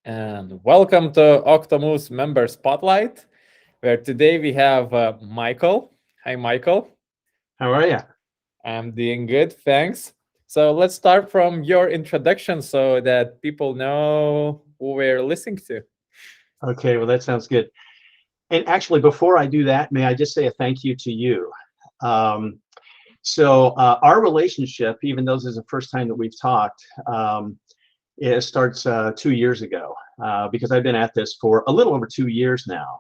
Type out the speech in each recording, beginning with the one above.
and welcome to Octomoves Member Spotlight, where today we have Michael. Hi, Michael. How are you? I'm doing good, thanks. So let's start from your introduction so that people know who we're listening to. Okay, well, that sounds good. And actually, before I do that, may I just say a thank you to you? Um, our relationship, even though this is the first time that we've talked, it starts 2 years ago because I've been at this for a little over 2 years now.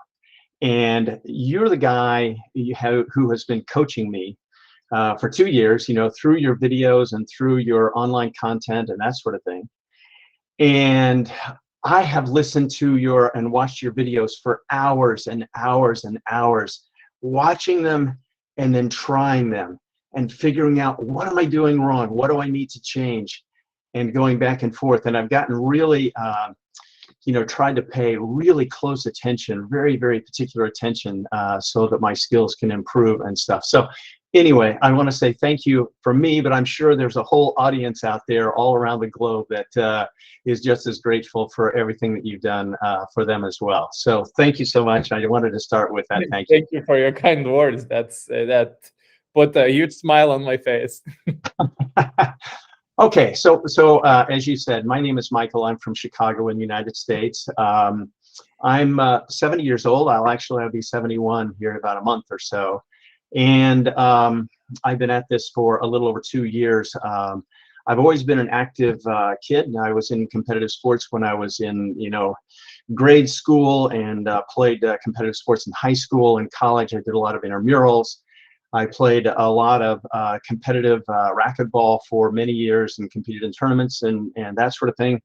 And you're the guy who has been coaching me for 2 years, through your videos and through your online content and that sort of thing. And I have listened to your and watched your videos for hours and hours and hours, watching them and then trying them and figuring out, what am I doing wrong? What do I need to change? And going back and forth. And I've gotten really, tried to pay really close attention, very, very particular attention, so that my skills can improve and stuff. So anyway, I want to say thank you for me, but I'm sure there's a whole audience out there all around the globe that is just as grateful for everything that you've done for them as well. So thank you so much. I wanted to start with that. Thank you. Thank you for your kind words. That put a huge smile on my face. Okay, so as you said, my name is Michael. I'm from Chicago in the United States. I'm 70 years old. I'll be 71 here in about a month or so. And I've been at this for a little over 2 years. I've always been an active kid. I was in competitive sports when I was in, grade school, and played competitive sports in high school and college. I did a lot of intramurals. I played a lot of competitive racquetball for many years and competed in tournaments and that sort of thing.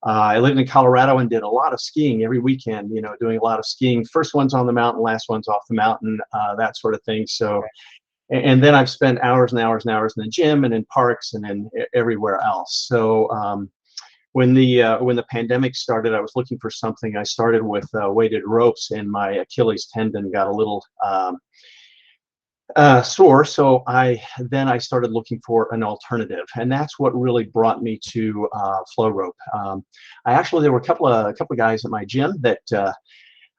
I lived in Colorado and did a lot of skiing every weekend, doing a lot of skiing. First one's on the mountain, last one's off the mountain, that sort of thing. So, and then I've spent hours and hours and hours in the gym and in parks and in everywhere else. So when the pandemic started, I was looking for something. I started with weighted ropes, and my Achilles tendon got a little sore. So I started looking for an alternative, and that's what really brought me to flow rope. There were a couple of guys at my gym that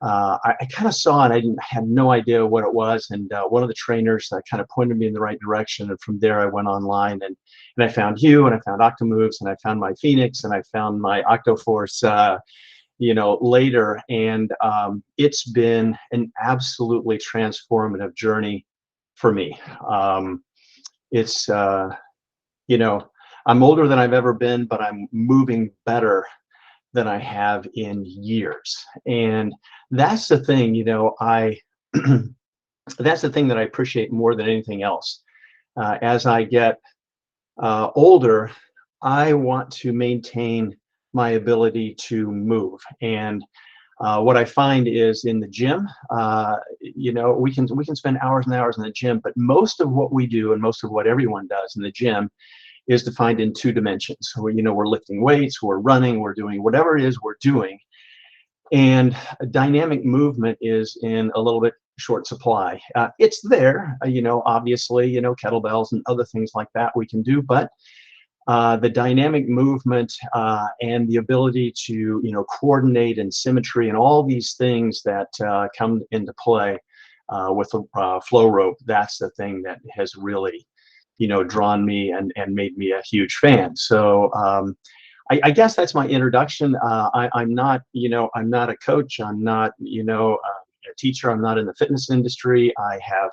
I kind of saw, and I had no idea what it was. And one of the trainers kind of pointed me in the right direction, and from there I went online and I found you, and I found Octomoves, and I found my Phoenix, and I found my Octoforce. Later, and it's been an absolutely transformative journey for me. It's I'm older than I've ever been, but I'm moving better than I have in years. And that's the thing, that's the thing that I appreciate more than anything else. As I get older, I want to maintain my ability to move. And what I find is in the gym, we can spend hours and hours in the gym, but most of what we do and most of what everyone does in the gym is defined in two dimensions. So, we're lifting weights, we're running, we're doing whatever it is we're doing. And dynamic movement is in a little bit short supply. It's there, obviously, kettlebells and other things like that we can do, but the dynamic movement and the ability to coordinate and symmetry and all these things that come into play with a flow rope, that's the thing that has really drawn me and made me a huge fan. So I guess that's my introduction. I'm not a coach. I'm not a teacher. I'm not in the fitness industry. I have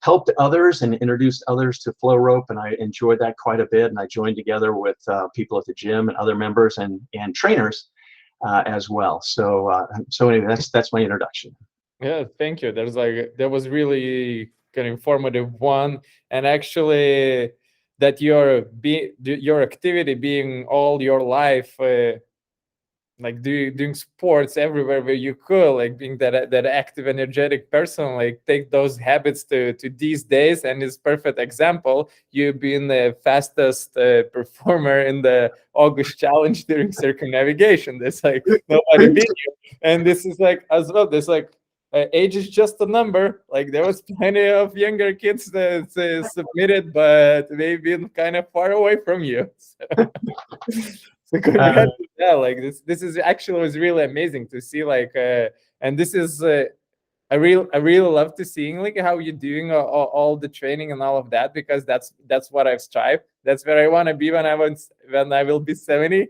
helped others and introduced others to flow rope, and I enjoyed that quite a bit. And I joined together with people at the gym and other members and trainers as well. So anyway, that's my introduction. Yeah, thank you. That was really an informative one, and actually, that your activity being all your life, like doing sports everywhere where you could, like being that active, energetic person, like take those habits to these days, and it's perfect example. You being the fastest performer in the August challenge during circumnavigation. There's like nobody beat you, and this is like as well. There's like age is just a number. Like there was plenty of younger kids that submitted, but they've been kind of far away from you. So, Congrats. Yeah, like this is actually was really amazing to see, like and this is I really love to seeing like how you're doing all the training and all of that, because that's what I've strived. That's where I want to be when I will be 70.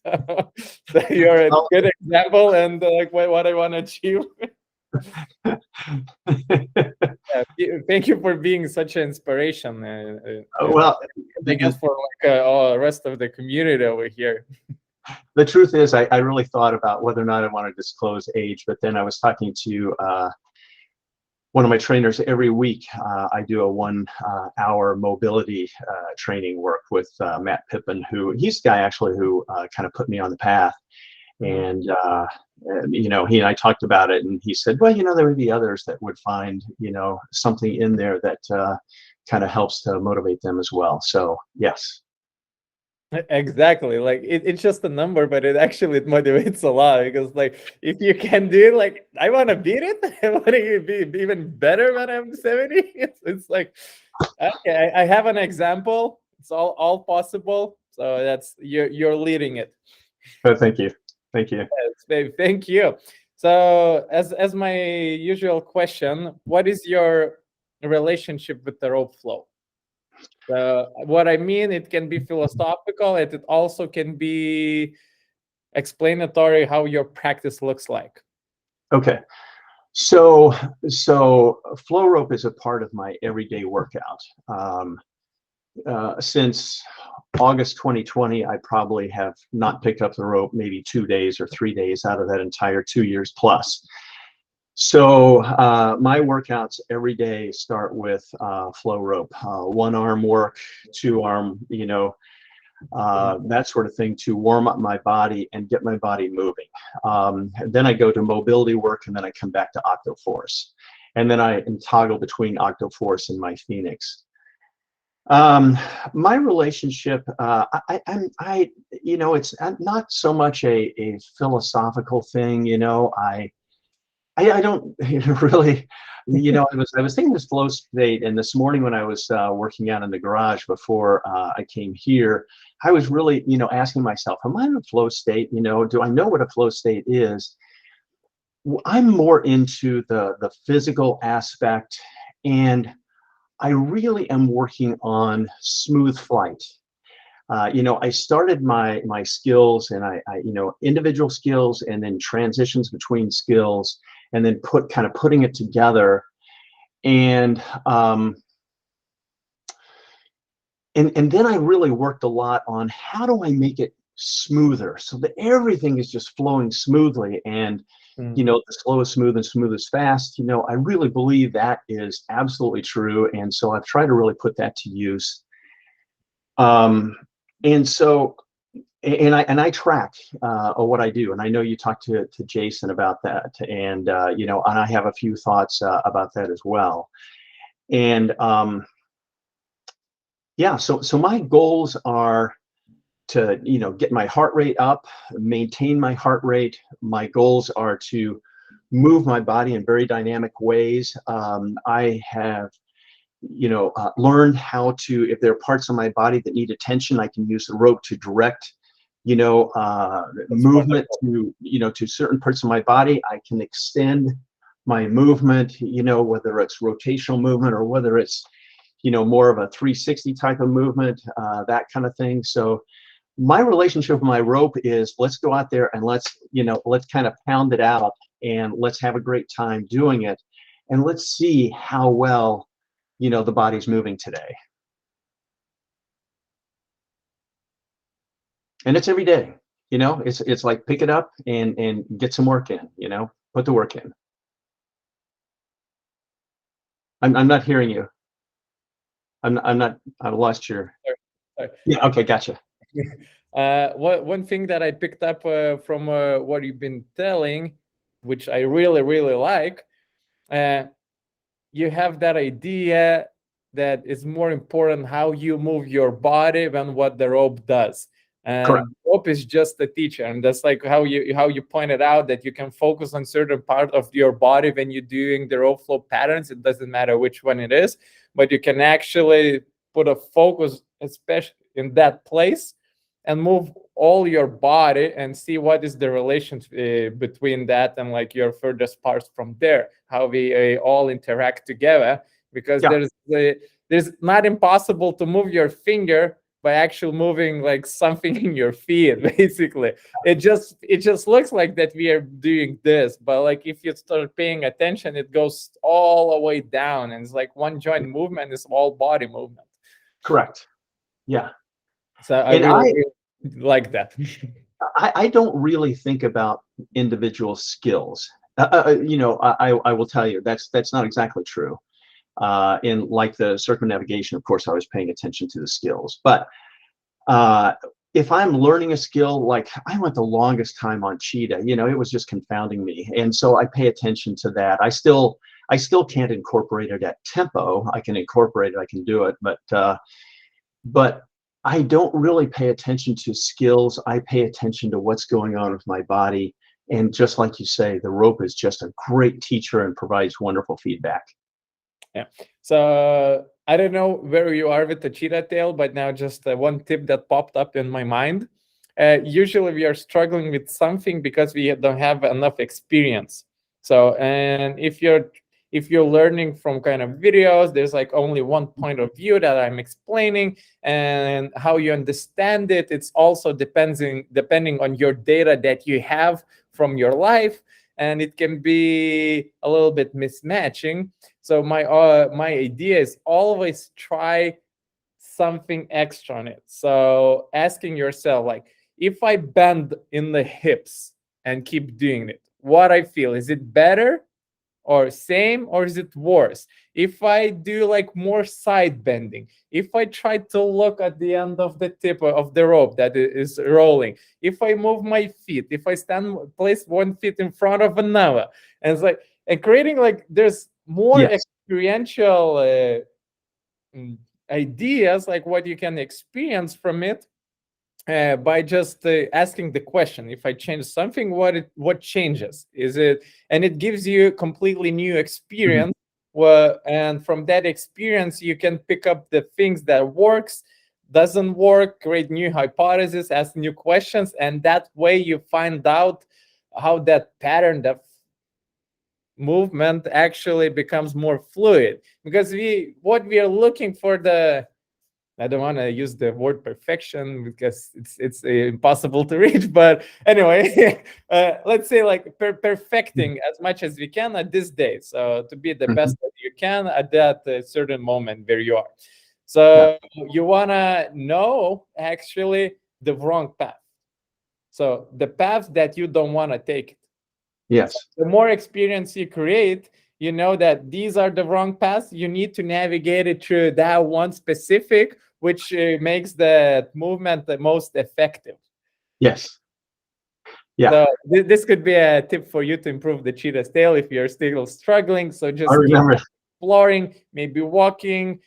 So you're a Well, good example, and like what I want to achieve. Thank you for being such an inspiration. well, I guess for like all the rest of the community over here. the truth is, I really thought about whether or not I want to disclose age, but then I was talking to one of my trainers every week. I do a 1 hour mobility training work with Matt Pippin, who he's the guy actually who kind of put me on the path. And you know, he and I talked about it, and he said, well, you know, there would be others that would find, you know, something in there that kind of helps to motivate them as well. So yes. Exactly. Like it's just a number, but it motivates a lot, because like if you can do it, like I want to beat it. I want to be even better when I'm 70. It's like, okay, I have an example. It's all possible. So that's you're leading it. Oh, thank you. Thank you. Yes, babe, thank you. So as my usual question, what is your relationship with the rope flow? What I mean, it can be philosophical, it also can be explanatory how your practice looks like. Okay. So flow rope is a part of my everyday workout. Since August 2020, I probably have not picked up the rope maybe 2 days or 3 days out of that entire 2 years plus. So my workouts every day start with flow rope, 1 arm work, 2 arm, you know, that sort of thing to warm up my body and get my body moving. Then I go to mobility work, and then I come back to OctoForce, and then I toggle between OctoForce and my Phoenix. My relationship, I you know, it's not so much a philosophical thing, you know. I don't really, you know, I was thinking this flow state, and this morning when I was working out in the garage before I came here, I was really, you know, asking myself, am I in a flow state? You know, do I know what a flow state is? I'm more into the physical aspect, and I really am working on smooth flight. You know, I started my skills, and I you know, individual skills, and then transitions between skills, and then putting it together, and and then I really worked a lot on how do I make it smoother so that everything is just flowing smoothly. And you know, the slow is smooth and smooth is fast. You know, I really believe that is absolutely true, and so I've tried to really put that to use. And so, and I track what I do, and I know you talked to Jason about that, and you know, and I have a few thoughts about that as well. And yeah, so my goals are to, you know, get my heart rate up, maintain my heart rate. My goals are to move my body in very dynamic ways. I have, you know, learned how to, if there are parts of my body that need attention, I can use the rope to direct, you know, movement to, you know, to certain parts of my body. I can extend my movement, you know, whether it's rotational movement or whether it's, you know, more of a 360 type of movement, that kind of thing. So my relationship with my rope is, let's go out there and let's, you know, let's kind of pound it out, and let's have a great time doing it, and let's see how well, you know, the body's moving today. And it's every day, you know, it's like pick it up and get some work in, you know, put the work in. I'm not hearing you. I'm not, I've lost your, Sorry. yeah, okay, gotcha. One thing that I picked up from what you've been telling, which I really like, you have that idea that it's more important how you move your body than what the rope does. Correct. And rope is just a teacher, and that's like how you pointed out that you can focus on certain part of your body when you're doing the rope flow patterns. It doesn't matter which one it is, but you can actually put a focus, especially in that place, and move all your body and see what is the relation between that and like your furthest parts from there, how we all interact together. Because Yeah, there's not impossible to move your finger by actually moving like something in your feet. Basically, it just looks like that we are doing this, but like if you start paying attention, it goes all the way down, and it's like one joint movement is all body movement. correct. Yeah. So I And really, really like that. I don't really think about individual skills. I will tell you that's not exactly true. In like the circumnavigation, of course, I was paying attention to the skills. But uh, if I'm learning a skill, like I went the longest time on cheetah, it was just confounding me, and so I pay attention to that. I still can't incorporate it at tempo. I can incorporate it, I can do it, but I don't really pay attention to skills. I pay attention to what's going on with my body. And just like you say, the rope is just a great teacher and provides wonderful feedback. Yeah. So I don't know where you are with the cheetah tail, but now just one tip that popped up in my mind. Usually we are struggling with something because we don't have enough experience. So, and if you're learning from kind of videos, there's like only one point of view that I'm explaining, and how you understand it, it's also depending on your data that you have from your life, and it can be a little bit mismatching. So my idea is always try something extra on it. So asking yourself, like, if I bend in the hips and keep doing it, what I feel, is it better or same, or is it worse? If I do like more side bending, if I try to look at the end of the tip of the rope that is rolling, if I move my feet, if I place one foot in front of another, and it's like, and creating like there's more Yes. experiential mm, ideas, like what you can experience from it, by just asking the question, if I change something, what changes, is it, and it gives you completely new Mhm. experience. And from that experience you can pick up the things that works, doesn't work, create new hypotheses, ask new questions, and that way you find out how that pattern, that movement actually becomes more fluid. Because what we are looking for, the I don't want to use the word perfection because it's impossible to reach. But anyway, let's say like perfecting as much as we can at this day. So to be the Mhm. best that you can at that certain moment where you are. Yeah. So you want to know actually the wrong path. So the path that you don't want to take. So Yes. the more experience you create, you know that these are the wrong paths. You need to navigate it through that one specific, which makes the movement the most effective. Yes. Yeah. So this could be a tip for you to improve the cheetah's tail if you're still struggling. So I just keep remember. exploring, maybe walking.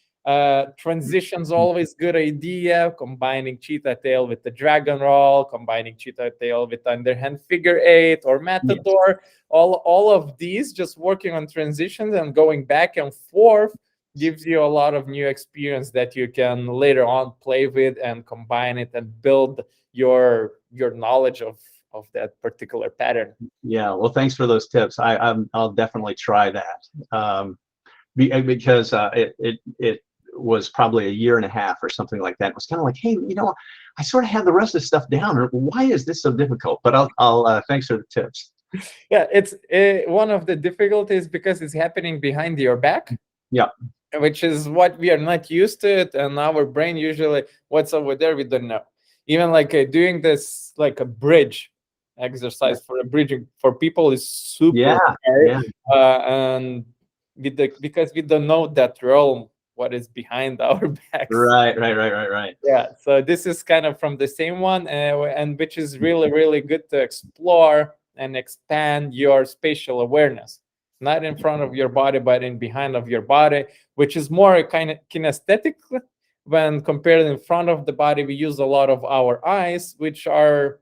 Transitions always good idea. Combining cheetah tail with the dragon roll, combining cheetah tail with underhand figure eight or Yes. matador. All of these, just working on transitions and going back and forth, gives you a lot of new experience that you can later on play with and combine it and build your knowledge of that particular pattern. Yeah. Well, thanks for those tips. I'll definitely try that. Because it was probably a year and a half or something like that. It was kind of like, hey, I sort of have the rest of the stuff down. Or why is this so difficult? But I'll thanks for the tips. Yeah, it's one of the difficulties because it's happening behind your back, Yeah. which is what we are not used to it, and our brain usually, what's over there, we don't know. Even like doing this like a bridge exercise for a bridging for people is Yeah. super hard, Yeah. and because we don't know that realm, what is behind our backs. Right. Right. Right. Right. Right. Yeah, so this is kind of from the same one, and which is really, really good to explore and expand your spatial awareness, not in front of your body, but in behind of your body, which is more kind of kinesthetic. When compared in front of the body, we use a lot of our eyes, which are,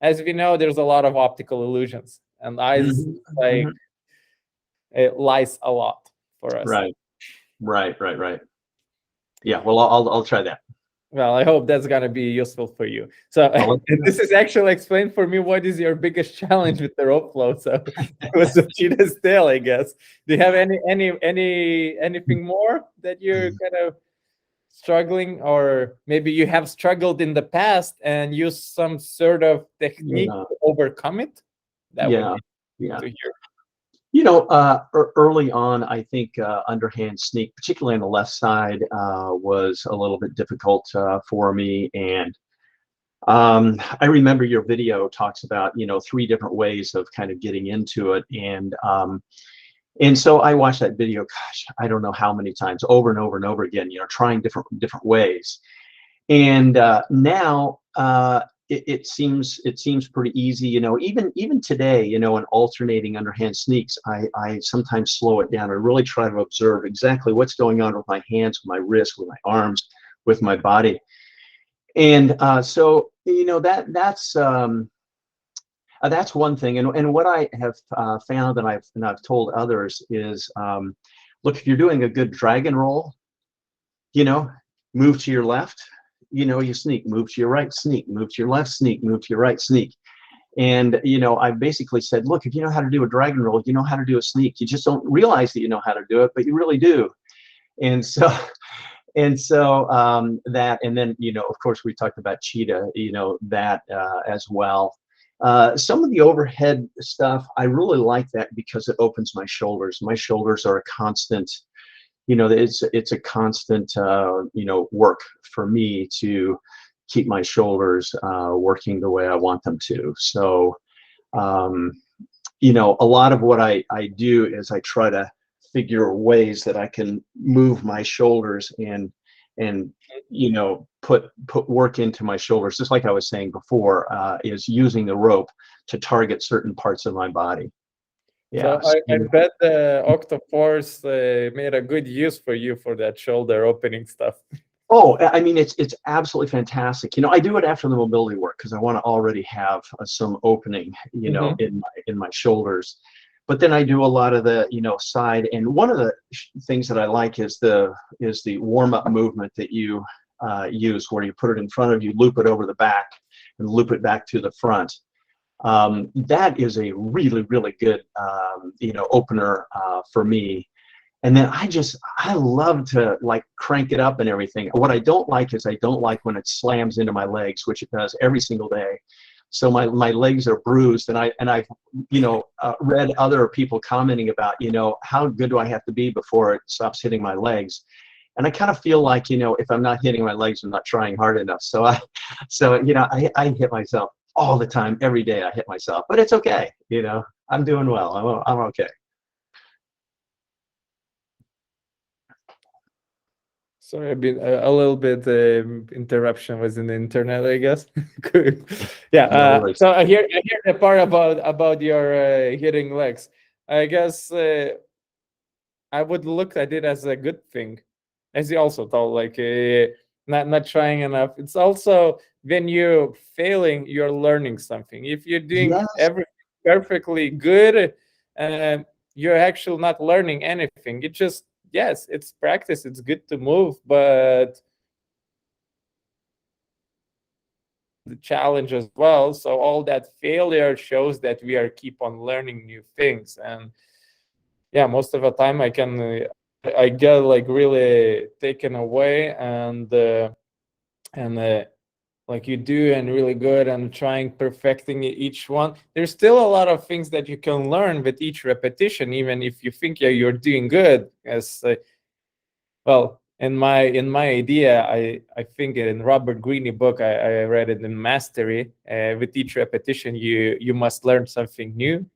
as we know, there's a lot of optical illusions, and eyes Mhm. like Mhm. it lies a lot for us. Right. Right. Right. Right. Yeah. Well, I'll try that. Well, I hope that's gonna be useful for you. So I'll let you know. this is actually explained for me what is your biggest challenge with the rope flow. So it was a cheetah's tail, I guess. Do you have anything more that you're kind of struggling, or maybe you have struggled in the past and use some sort of technique Yeah, to overcome it? That would yeah, be yeah. to hear. Early on, I think underhand sneak, particularly on the left side, was a little bit difficult for me. And I remember your video talks about, 3 different ways of kind of getting into it. And so I watched that video, gosh, I don't know how many times, over and over and over again, trying different ways. And now it seems pretty easy. Even today, in alternating underhand sneaks, I sometimes slow it down and really try to observe exactly what's going on with my hands, with my wrists, with my arms, with my body. And so that's one thing. And what I have found, and I've told others, is look, if you're doing a good dragon roll, you know, move to your left, you sneak, move to your right, sneak, move to your left, sneak, move to your right, sneak. And, I basically said, look, if you know how to do a dragon roll, you know how to do a sneak. You just don't realize that you know how to do it, but you really do. And so, that, and then, of course, we talked about cheetah, that as well. Some of the overhead stuff, I really like that because it opens my shoulders. My shoulders are a constant, it's a constant work for me to keep my shoulders working the way I want them to. So um, a lot of what I do is I try to figure ways that I can move my shoulders and put work into my shoulders, just like I was saying before, is using the rope to target certain parts of my body. Yeah. So I bet the Octoforce made a good use for you for that shoulder opening stuff. Oh, I mean, it's absolutely fantastic. I do it after the mobility work because I want to already have some opening, Hmm. in my shoulders. But then I do a lot of the, side. And one of the things that I like is the warm up movement that you use, where you put it in front of you, loop it over the back, and loop it back to the front. That is a really, really good, opener for me. And then I love to like crank it up and everything. What I don't like is I don't like when it slams into my legs, which it does every single day. So my legs are bruised, and I've read other people commenting about, how good do I have to be before it stops hitting my legs. And I kind of feel like, if I'm not hitting my legs, I'm not trying hard enough. I hit myself all the time, every day I hit myself, but it's okay. I'm doing well. I'm okay. Sorry, I've been a little bit interruption was in the internet, I guess. Good. Yeah. No worries. So I hear the part about your hitting legs. I guess I would look at it as a good thing, as you also told, like not trying enough. It's also when you're failing, you're learning something. If you're doing Yes. everything perfectly good, uh, you're actually not learning anything. It just, yes, it's practice. It's good to move, but the challenge as well. So all that failure shows that we are keep on learning new things. And yeah, most of the time I get like really taken away, and like you do and really good and trying perfecting each one. There's still a lot of things that you can learn with each repetition, even if you think, yeah, you're doing good. As well, in my idea, I think in Robert Greene book, I read it in Mastery. With each repetition, you must learn something new,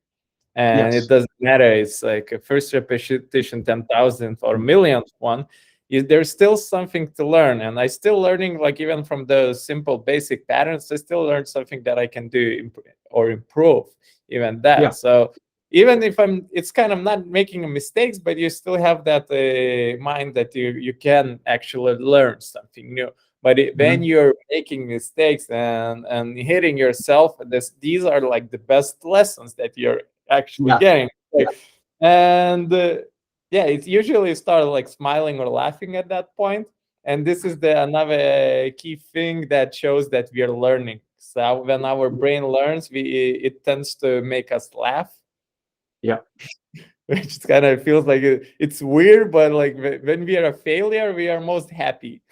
and it Yes. doesn't matter. It's like a first repetition, 10,000th or millionth one. There's still something to learn, and I still learning. Like even from the simple basic patterns, I still learn something that I can do or improve. Even that. Yeah. So even if it's kind of not making mistakes, but you still have that mind that you can actually learn something new. But when Mhm. you're making mistakes and hitting yourself, these are like the best lessons that you're actually Yeah. getting. Yeah. And yeah, it's usually start like smiling or laughing at that point. And this is the another key thing that shows that we are learning. So when our brain learns, it tends to make us laugh, Yeah. which kind of feels like it's weird, but like when we are a failure, we are most happy.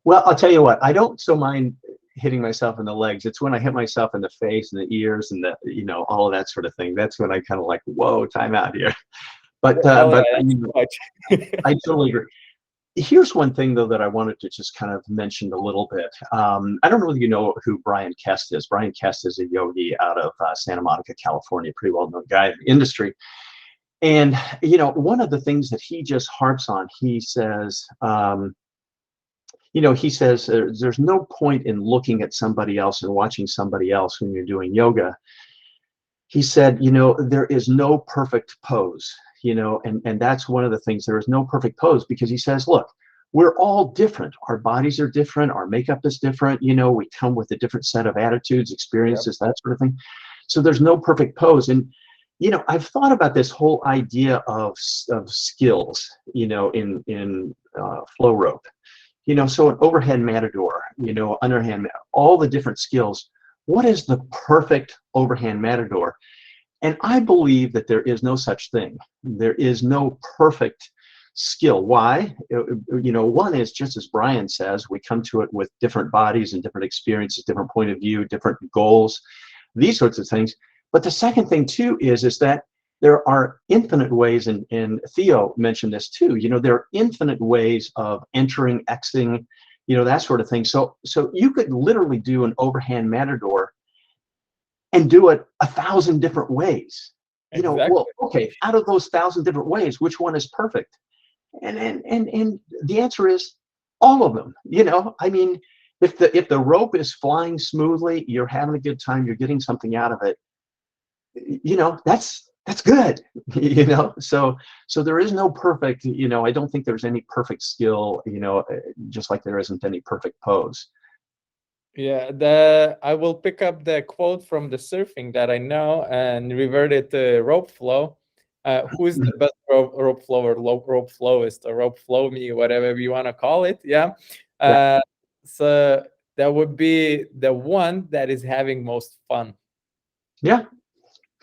Well, I'll tell you what, I don't so mind hitting myself in the legs. It's when I hit myself in the face and the ears and the, all of that sort of thing. That's when I kind of like, whoa, time out here. But Well, but yeah, that's too much. I totally agree. Here's one thing though that I wanted to just kind of mention a little bit. I don't know if you know who Brian Kest is. Brian Kest is a yogi out of Santa Monica, California, pretty well-known guy in the industry. And one of the things that he just harps on, he says, there's no point in looking at somebody else and watching somebody else when you're doing yoga. He said, there is no perfect pose, and that's one of the things. There is no perfect pose because he says, look, we're all different. Our bodies are different. Our makeup is different. We come with a different set of attitudes, experiences, that sort of thing. So there's no perfect pose. And, I've thought about this whole idea of skills, in flow rope. So an overhand matador, underhand, all the different skills. What is the perfect overhand matador? And I believe that there is no such thing. There is no perfect skill. Why? One is, just as Brian says, we come to it with different bodies and different experiences, different point of view, different goals, these sorts of things. But the second thing too is that there are infinite ways, and Theo mentioned this too, there are infinite ways of entering, exiting, that sort of thing. So you could literally do an overhand matador and do it 1,000 different ways. Exactly. Well, okay, out of those 1,000 different ways, which one is perfect? And the answer is all of them. I mean, if the rope is flying smoothly, you're having a good time, you're getting something out of it, that's good. So there is no perfect, I don't think there's any perfect skill, just like there isn't any perfect pose. Yeah, I will pick up the quote from the surfing that I know and revert it to rope flow. Who's the best rope flow or rope flowist or rope flow me, whatever you want to call it? Yeah. Yeah. So that would be the one that is having most fun. Yeah.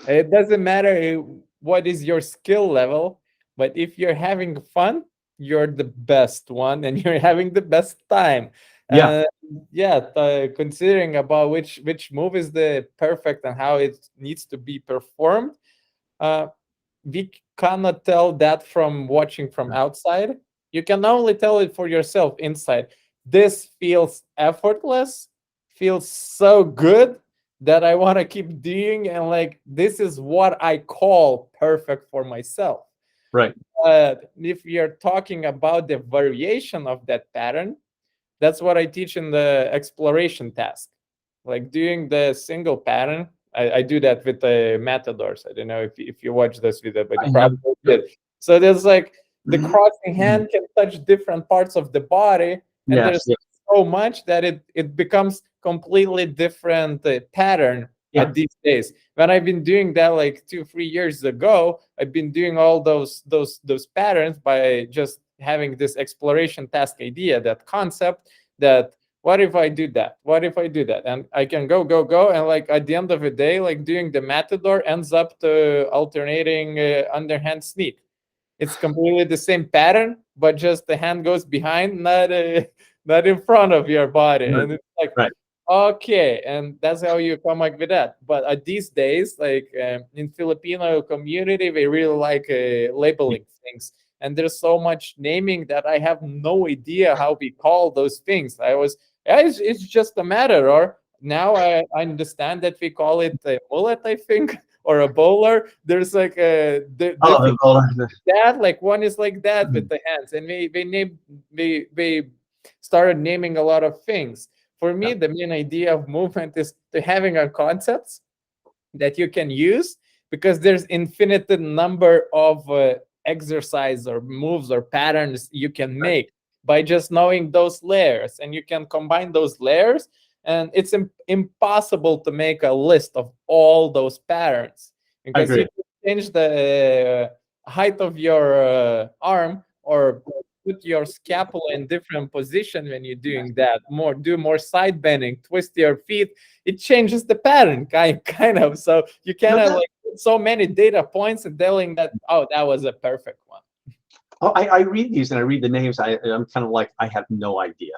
It doesn't matter what is your skill level, but if you're having fun, you're the best one and you're having the best time. Yeah. Yeah, considering about which move is the perfect and how it needs to be performed, uh, we cannot tell that from watching from outside. You can only tell it for yourself inside. This feels effortless, feels so good that I want to keep doing, and like this is what I call perfect for myself. Right. If you're talking about the variation of that pattern, that's what I teach in the exploration task. Like doing the single pattern, I do that with the matadors. I don't know if you watch this video, but I you have. probably did. So there's like the Mhm. crossing Mhm. hand can touch different parts of the body, and Yes. there's Yes. so much that it becomes completely different pattern Yeah. at these days. When I've been doing that like 2-3 years ago, I've been doing all those patterns by just having this exploration task idea, that concept, that what if I do that? What if I do that? And I can go, and like at the end of the day, like doing the matador ends up to alternating underhand sneak. It's completely the same pattern, but just the hand goes behind, not not in front of your body, Right. and it's like Right. okay, and that's how you come up with that. But these days, like in Filipino community, they really like labeling things, and there's so much naming that I have no idea how we call those things. Yeah, it's just a matter. Or now I understand that we call it a mullet, I think, or a bowler. There's like a Oh, different that. Like one is like that with the hands, and they started naming a lot of things. For yeah. me, the main idea of movement is to having a concepts that you can use, because there's infinite number of exercise or moves or patterns you can Right. make by just knowing those layers, and you can combine those layers, and it's impossible to make a list of all those patterns, I because you agree. can change the height of your arm or put your scapula in different position when you're doing that, do more side bending, twist your feet, it changes the pattern, kind of. So you No, kind of like put so many data points and telling that, oh, that was a perfect one. I read these and I read the names. I'm kind of like, I have no idea.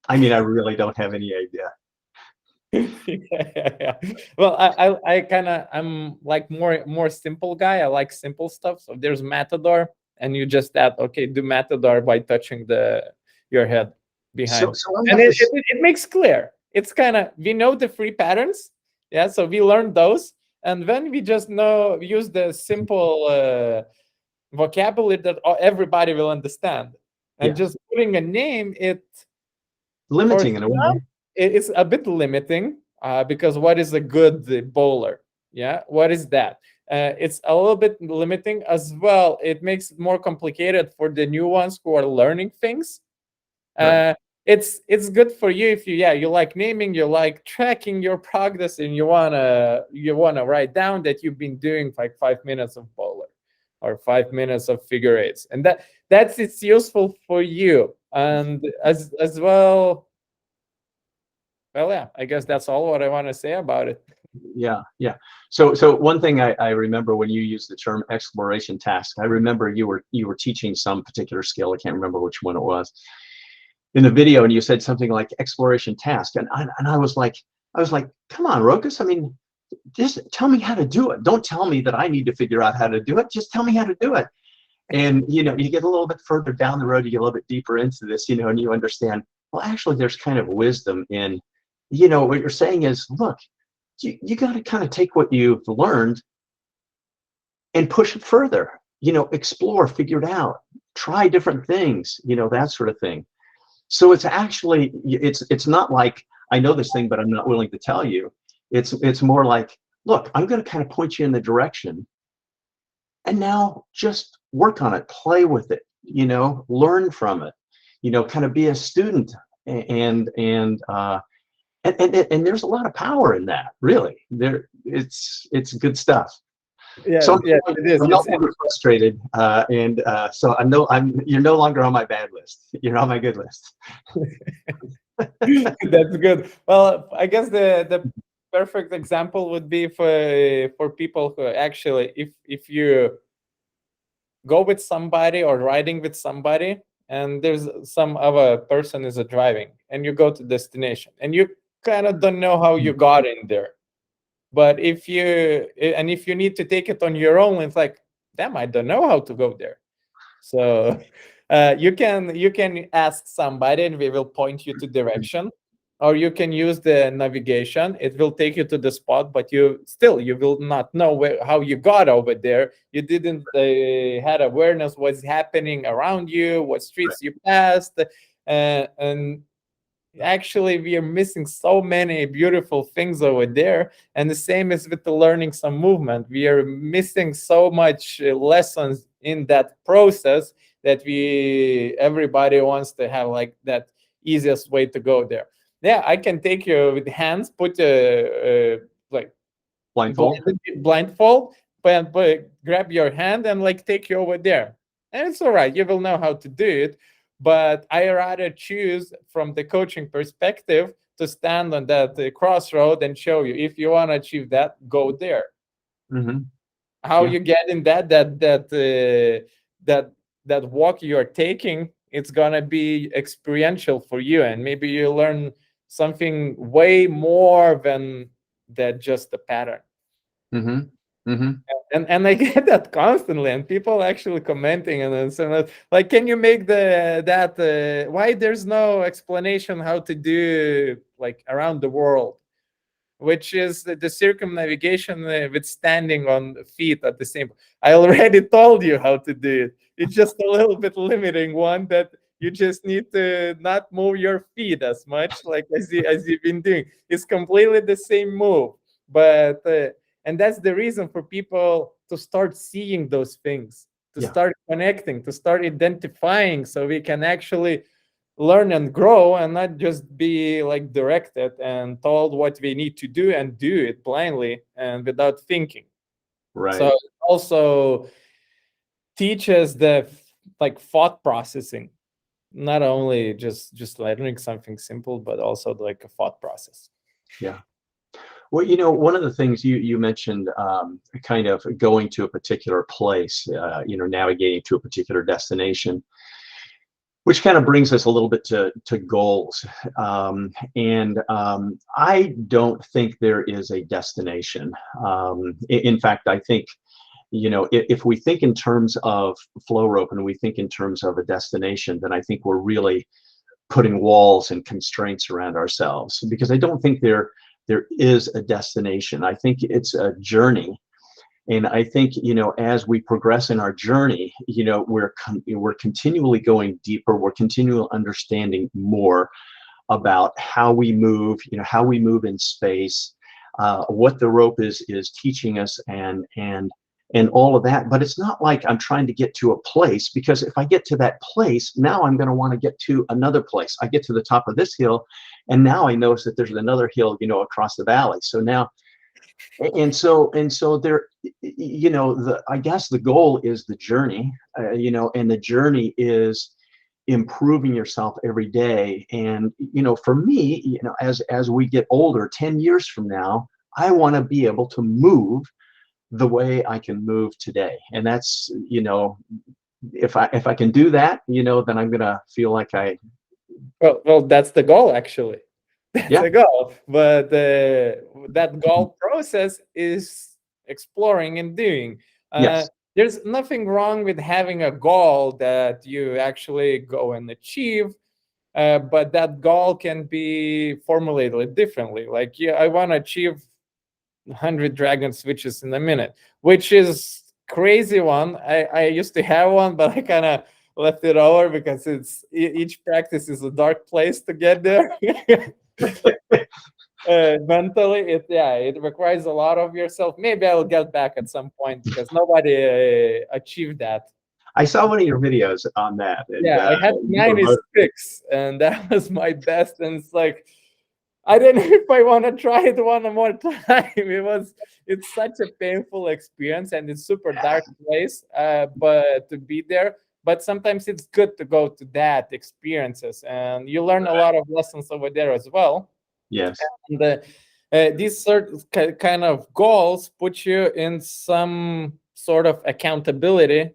I mean, I really don't have any idea. Yeah. Well, I kind of, I'm like more simple guy. I like simple stuff. So there's Matador, and you just add, okay, do Matador by touching your head behind, So I and have this. it makes clear. It's kind of, we know the free patterns, yeah. So we learned those, and then we just use the simple vocabulary that everybody will understand, and Yeah, just putting a name, for limiting in a way. it's a bit limiting, because what is a good bowler? Yeah, what is that? It's a little bit limiting as well. It makes it more complicated for the new ones who are learning things. Right. It's good for you if you like naming, you like tracking your progress, and you wanna write down that you've been doing like 5 minutes of bowler or 5 minutes of figure eights, and that's it's useful for you, and as well. Well, yeah, I guess that's all what I want to say about it. Yeah, yeah. So one thing I remember when you used the term exploration task, I remember you were teaching some particular skill. I can't remember which one it was in the video, and you said something like exploration task, and I was like, come on, Rokas. I mean, just tell me how to do it. Don't tell me that I need to figure out how to do it. Just tell me how to do it. And you get a little bit further down the road, you get a little bit deeper into this, and you understand, well, actually, there's kind of wisdom in, what you're saying is, look, you got to kind of take what you've learned and push it further, explore, figure it out, try different things, that sort of thing. So it's actually, it's not like I know this thing, but I'm not willing to tell you. It's more like, look, I'm going to kind of point you in the direction, and now just work on it, play with it, learn from it, kind of be a student, and there's a lot of power in that, really. It's good stuff. Yes, So yes, it is. I'm no longer frustrated, and so you're no longer on my bad list. You're on my good list. That's good. Well, I guess the perfect example would be for people who actually, if you go with somebody or riding with somebody, and there's some other person is driving, and you go to destination, and you kind of don't know how you got in there. But if you need to take it on your own, it's like, damn, I don't know how to go there. So you can ask somebody, and we will point you to direction, or you can use the navigation. It will take you to the spot, but you will not know how you got over there. You didn't had awareness what's happening around you, what Right. streets you passed, and actually we are missing so many beautiful things over there. And the same is with the learning some movement. We are missing so much lessons in that process, that everybody wants to have like that easiest way to go there. Yeah, I can take you with hands, put like Blindfold. blindfold, but grab your hand and like take you over there, and it's all right, you will know how to do it. But I rather choose from the coaching perspective to stand on that crossroad and show you, if you want to achieve that, go there. Mm-hmm. How Yeah. you get in that walk you're taking, it's gonna be experiential for you, and maybe you learn something way more than that just a pattern. Mm-hmm. Mm-hmm. And I get that constantly, and people actually commenting, and then saying like, can you make why there's no explanation how to do like around the world, which is the circumnavigation with standing on feet at the same. I already told you how to do it. It's just a little bit limiting one, that you just need to not move your feet as much, like as you've been doing. It's completely the same move, but and that's the reason for people to start seeing those things, to Yeah. start connecting, to start identifying, so we can actually learn and grow, and not just be like directed and told what we need to do and do it blindly and without thinking. So Right. it also teaches the like thought processing. not only just learning something simple, but also like a thought process. Yeah. Well, one of the things you mentioned, kind of going to a particular place, navigating to a particular destination, which kind of brings us a little bit to goals. And I don't think there is a destination. In fact, I think, if we think in terms of flow rope and we think in terms of a destination, then I think we're really putting walls and constraints around ourselves, because I don't think there is a destination. I think it's a journey. And I think, as we progress in our journey, we're continually going deeper. We're continually understanding more about how we move, how we move in space, what the rope is teaching us, and all of that. But it's not like I'm trying to get to a place, because if I get to that place, now I'm going to want to get to another place. I get to the top of this hill, and now I notice that there's another hill, across the valley. So now, and so there, I guess the goal is the journey, and the journey is improving yourself every day. And for me, as we get older, 10 years from now, I want to be able to move the way I can move today. And that's, if I can do that, then I'm gonna feel like Well, that's the goal, actually. That's yeah. the goal. But that goal process is exploring and doing. Yes. There's nothing wrong with having a goal that you actually go and achieve, but that goal can be formulated differently. Like, yeah, I want to achieve 100 dragon switches in a minute, which is crazy one. I used to have one, but I kind of left it over because each practice is a dark place to get there. Mentally, it requires a lot of yourself. Maybe I will get back at some point, because nobody achieved that. I saw one of your videos on that, and Yeah, I had you were 96, and that was my best. And it's like, I don't know if I want to try it one more time. It's such a painful experience, and it's super dark place, but to be there. But sometimes it's good to go to that experiences, and you learn a lot of lessons over there as well. yes, And these certain kind of goals put you in some sort of accountability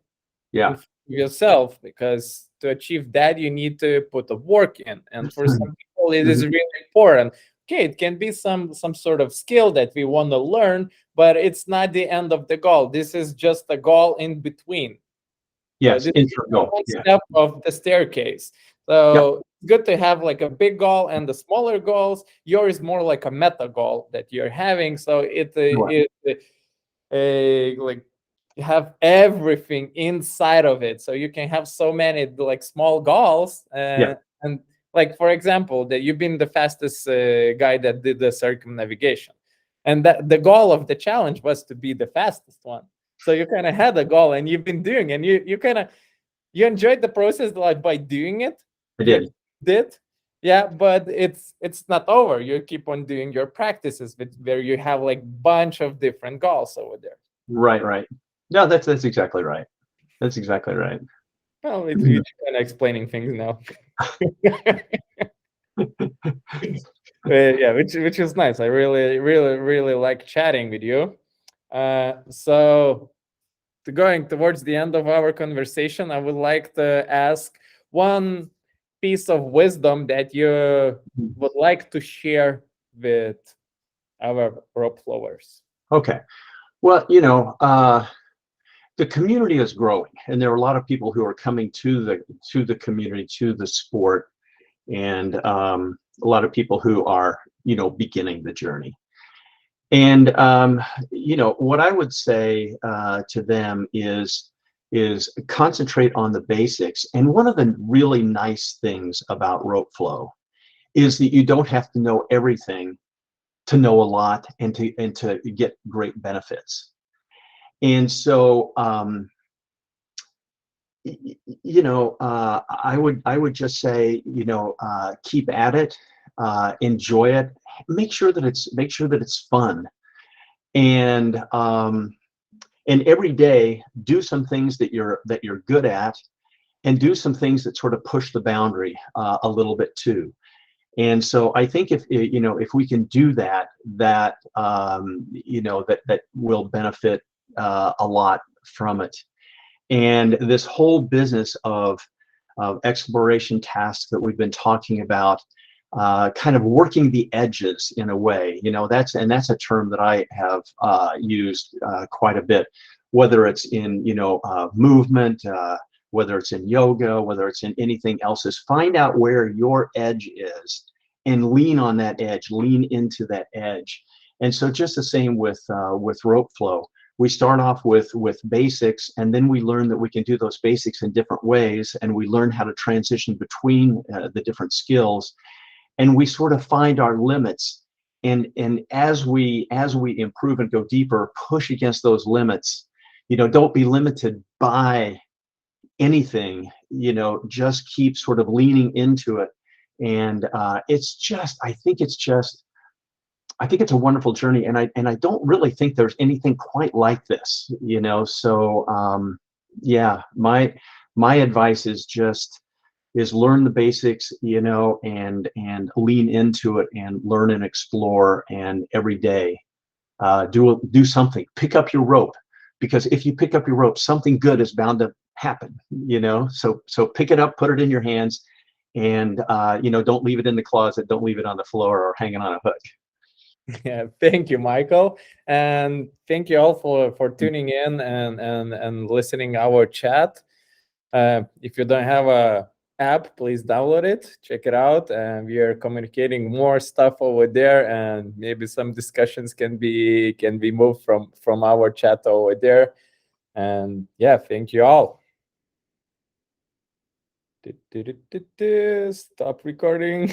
yeah. in yourself, because to achieve that you need to put the work in, and for some people it is Mhm. really important. Okay, it can be some sort of skill that we want to learn, but it's not the end of the goal. This is just a goal in between. So Yes, this is integral. one Yeah. step of the staircase. Yep. So it's good to have like a big goal and the smaller goals. Yours is more like a meta goal that you're having. So Right. like you have everything inside of it. So you can have so many like small goals, Yeah. and like, for example, that you've been the fastest guy that did the circumnavigation, and that the goal of the challenge was to be the fastest one. So you kind of had a goal, and you've been doing, and you kind of you enjoyed the process, like, by doing it. I You did. did, yeah, but it's not over. You keep on doing your practices where you have like bunch of different goals over there. Right. Right. No, that's exactly right. That's exactly right. Well, we're kind of explaining things now. Yeah, which is nice. I really, really, really like chatting with you. So, going towards the end of our conversation, I would like to ask one piece of wisdom that you would like to share with our rope flowers. Okay. Well, the community is growing, and there are a lot of people who are coming to the community, to the sport, and a lot of people who are beginning the journey. And what I would say to them is concentrate on the basics. And one of the really nice things about rope flow is that you don't have to know everything to know a lot and to get great benefits. And so I would just say, keep at it, enjoy it, make sure that it's fun, and every day do some things that you're good at, and do some things that sort of push the boundary a little bit too. And so I think if we can do that, that will benefit a lot from it. And this whole business of exploration tasks that we've been talking about, kind of working the edges in a way, that's a term that I have used quite a bit, whether it's in movement, whether it's in yoga, whether it's in anything else, is find out where your edge is and lean on that edge, lean into that edge. And so just the same with rope flow. We start off with basics, and then we learn that we can do those basics in different ways, and we learn how to transition between the different skills, and we sort of find our limits. And as we improve and go deeper, push against those limits. Don't be limited by anything. Just keep sort of leaning into it. And I think it's a wonderful journey, and I don't really think there's anything quite like this. So yeah, my advice is learn the basics, and lean into it and learn and explore, and every day do something. Pick up your rope, because if you pick up your rope, something good is bound to happen. So pick it up, put it in your hands, and don't leave it in the closet, don't leave it on the floor or hanging on a hook. Yeah, thank you, Michael, and thank you all for tuning in and listening our chat. If you don't have a app, please download it, check it out, and we are communicating more stuff over there, and maybe some discussions can be moved from our chat over there. And yeah, thank you all. Stop recording.